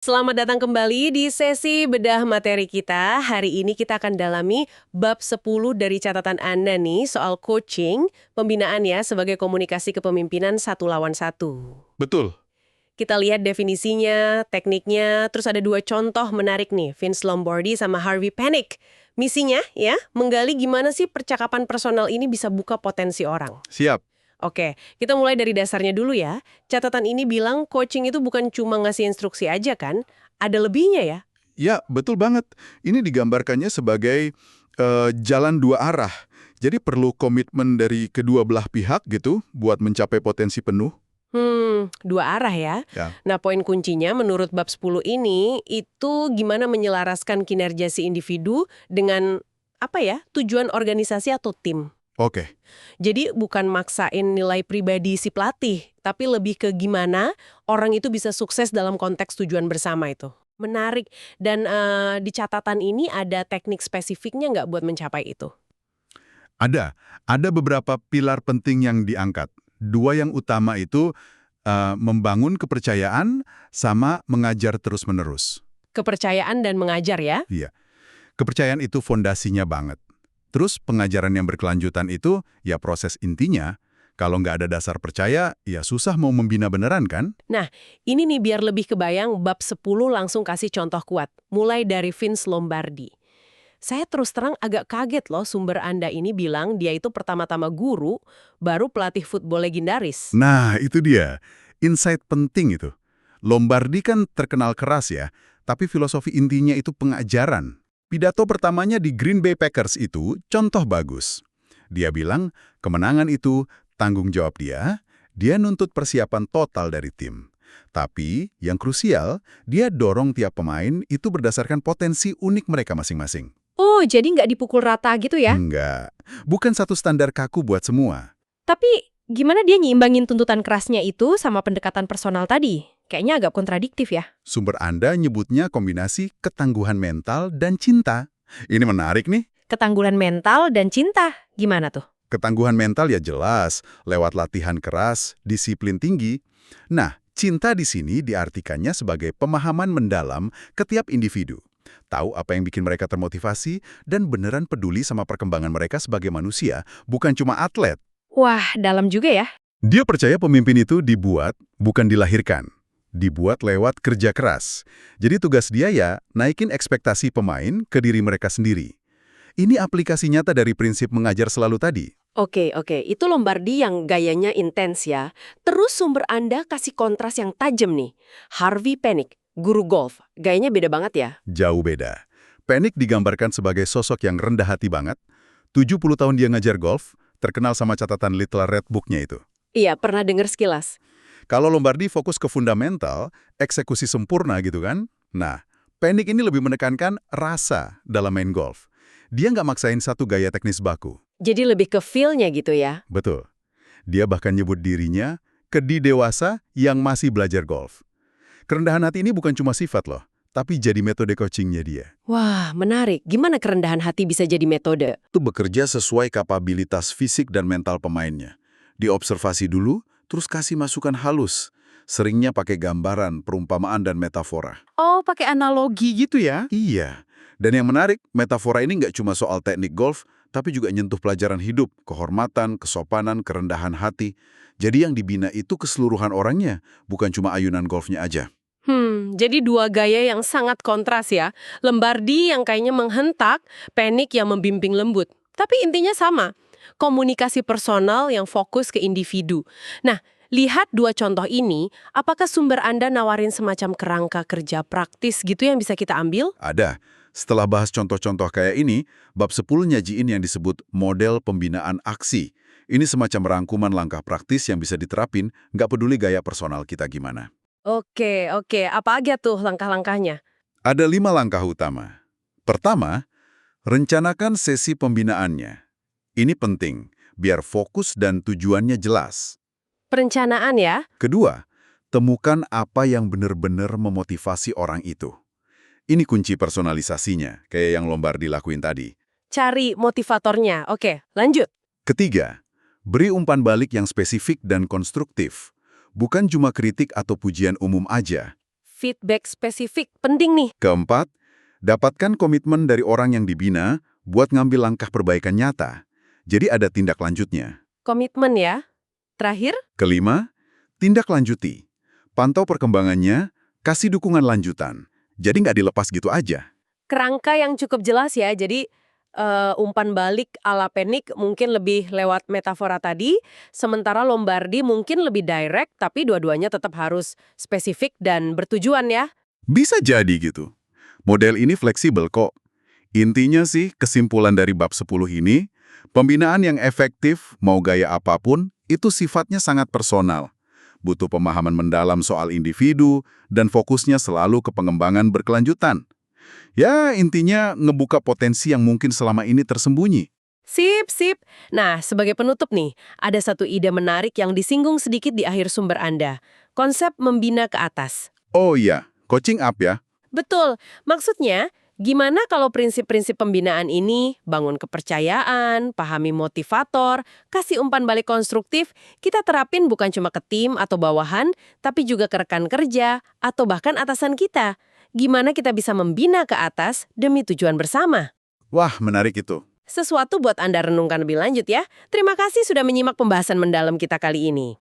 Selamat datang kembali di sesi bedah materi kita. Hari ini kita akan dalami bab 10 dari catatan Anda nih soal coaching, pembinaan ya sebagai komunikasi kepemimpinan satu lawan satu. Betul. Kita lihat definisinya, tekniknya, terus ada dua contoh menarik nih, Vince Lombardi sama Harvey Panic. Misinya ya, menggali gimana sih percakapan personal ini bisa buka potensi orang. Siap. Oke, kita mulai dari dasarnya dulu ya. Catatan ini bilang coaching itu bukan cuma ngasih instruksi aja kan? Ada lebihnya ya? Ya, betul banget. Ini digambarkannya sebagai jalan dua arah. Jadi perlu komitmen dari kedua belah pihak gitu buat mencapai potensi penuh. Dua arah ya. Ya. Nah, poin kuncinya menurut bab 10 ini itu gimana menyelaraskan kinerja si individu dengan apa ya? Tujuan organisasi atau tim. Oke. Jadi bukan maksain nilai pribadi si pelatih, tapi lebih ke gimana orang itu bisa sukses dalam konteks tujuan bersama itu. Menarik. Dan di catatan ini ada teknik spesifiknya nggak buat mencapai itu? Ada beberapa pilar penting yang diangkat. Dua yang utama itu membangun kepercayaan sama mengajar terus-menerus. Kepercayaan dan mengajar ya? Iya. Kepercayaan itu fondasinya banget. Terus pengajaran yang berkelanjutan itu ya proses intinya. Kalau nggak ada dasar percaya, ya susah mau membina beneran kan? Nah, ini nih biar lebih kebayang bab 10 langsung kasih contoh kuat. Mulai dari Vince Lombardi. Saya terus terang agak kaget loh sumber Anda ini bilang dia itu pertama-tama guru, baru pelatih football legendaris. Nah, itu dia. Insight penting itu. Lombardi kan terkenal keras ya, tapi filosofi intinya itu pengajaran. Pidato pertamanya di Green Bay Packers itu contoh bagus. Dia bilang, kemenangan itu tanggung jawab dia nuntut persiapan total dari tim. Tapi, yang krusial, dia dorong tiap pemain itu berdasarkan potensi unik mereka masing-masing. Oh, jadi nggak dipukul rata gitu ya? Enggak, bukan satu standar kaku buat semua. Tapi gimana dia nyimbangin tuntutan kerasnya itu sama pendekatan personal tadi? Kayaknya agak kontradiktif ya. Sumber Anda nyebutnya kombinasi ketangguhan mental dan cinta. Ini menarik nih. Ketangguhan mental dan cinta. Gimana tuh? Ketangguhan mental ya jelas, lewat latihan keras, disiplin tinggi. Nah, cinta di sini diartikannya sebagai pemahaman mendalam ke tiap individu. Tahu apa yang bikin mereka termotivasi dan beneran peduli sama perkembangan mereka sebagai manusia, bukan cuma atlet. Wah, dalam juga ya. Dia percaya pemimpin itu dibuat, bukan dilahirkan. Dibuat lewat kerja keras. Jadi tugas dia ya naikin ekspektasi pemain ke diri mereka sendiri. Ini aplikasi nyata dari prinsip mengajar selalu tadi. Oke, itu Lombardi yang gayanya intens ya. Terus sumber Anda kasih kontras yang tajam nih. Harvey Panic, guru golf. Gayanya beda banget ya. Jauh beda. Panic digambarkan sebagai sosok yang rendah hati banget. 70 tahun dia ngajar golf, terkenal sama catatan Little Red Book-nya itu. Iya, pernah dengar sekilas. Kalau Lombardi fokus ke fundamental, eksekusi sempurna gitu kan. Nah, Panic ini lebih menekankan rasa dalam main golf. Dia nggak maksain satu gaya teknis baku. Jadi lebih ke feel-nya gitu ya. Betul. Dia bahkan nyebut dirinya kedi dewasa yang masih belajar golf. Kerendahan hati ini bukan cuma sifat loh, tapi jadi metode coachingnya dia. Wah, menarik. Gimana kerendahan hati bisa jadi metode? Itu bekerja sesuai kapabilitas fisik dan mental pemainnya. Diobservasi dulu, terus kasih masukan halus. Seringnya pakai gambaran, perumpamaan, dan metafora. Oh, pakai analogi gitu ya? Iya. Dan yang menarik, metafora ini nggak cuma soal teknik golf, tapi juga nyentuh pelajaran hidup, kehormatan, kesopanan, kerendahan hati. Jadi yang dibina itu keseluruhan orangnya, bukan cuma ayunan golfnya aja. Jadi dua gaya yang sangat kontras ya. Lombardi yang kayaknya menghentak, Panic yang membimbing lembut. Tapi intinya sama, komunikasi personal yang fokus ke individu. Nah, lihat dua contoh ini, apakah sumber Anda nawarin semacam kerangka kerja praktis gitu yang bisa kita ambil? Ada. Setelah bahas contoh-contoh kayak ini, bab 10 nyajiin yang disebut model pembinaan aksi. Ini semacam rangkuman langkah praktis yang bisa diterapin, nggak peduli gaya personal kita gimana. Oke. Apa aja tuh langkah-langkahnya? Ada 5 langkah utama. Pertama, rencanakan sesi pembinaannya. Ini penting, biar fokus dan tujuannya jelas. Perencanaan ya? Kedua, temukan apa yang benar-benar memotivasi orang itu. Ini kunci personalisasinya, kayak yang Lombardi lakuin tadi. Cari motivatornya. Oke, lanjut. Ketiga, beri umpan balik yang spesifik dan konstruktif. Bukan cuma kritik atau pujian umum aja. Feedback spesifik penting nih. Keempat, dapatkan komitmen dari orang yang dibina buat ngambil langkah perbaikan nyata. Jadi ada tindak lanjutnya. Komitmen ya. Terakhir, Kelima, tindak lanjuti. Pantau perkembangannya, kasih dukungan lanjutan. Jadi nggak dilepas gitu aja. kerangka yang cukup jelas ya. Jadi umpan balik ala Panic mungkin lebih lewat metafora tadi, sementara Lombardi mungkin lebih direct, tapi dua-duanya tetap harus spesifik dan bertujuan ya. Bisa jadi gitu. Model ini fleksibel kok. Intinya sih, kesimpulan dari bab 10 ini, pembinaan yang efektif, mau gaya apapun, itu sifatnya sangat personal. Butuh pemahaman mendalam soal individu, dan fokusnya selalu ke pengembangan berkelanjutan. Ya, intinya ngebuka potensi yang mungkin selama ini tersembunyi. Sip, sip. Nah, sebagai penutup nih, ada satu ide menarik yang disinggung sedikit di akhir sumber Anda. Konsep membina ke atas. Oh iya, coaching up ya. Betul. Maksudnya, gimana kalau prinsip-prinsip pembinaan ini, bangun kepercayaan, pahami motivator, kasih umpan balik konstruktif, kita terapin bukan cuma ke tim atau bawahan, tapi juga ke rekan kerja, atau bahkan atasan kita. Gimana kita bisa membina ke atas demi tujuan bersama? Wah, menarik itu. Sesuatu buat Anda renungkan lebih lanjut ya. Terima kasih sudah menyimak pembahasan mendalam kita kali ini.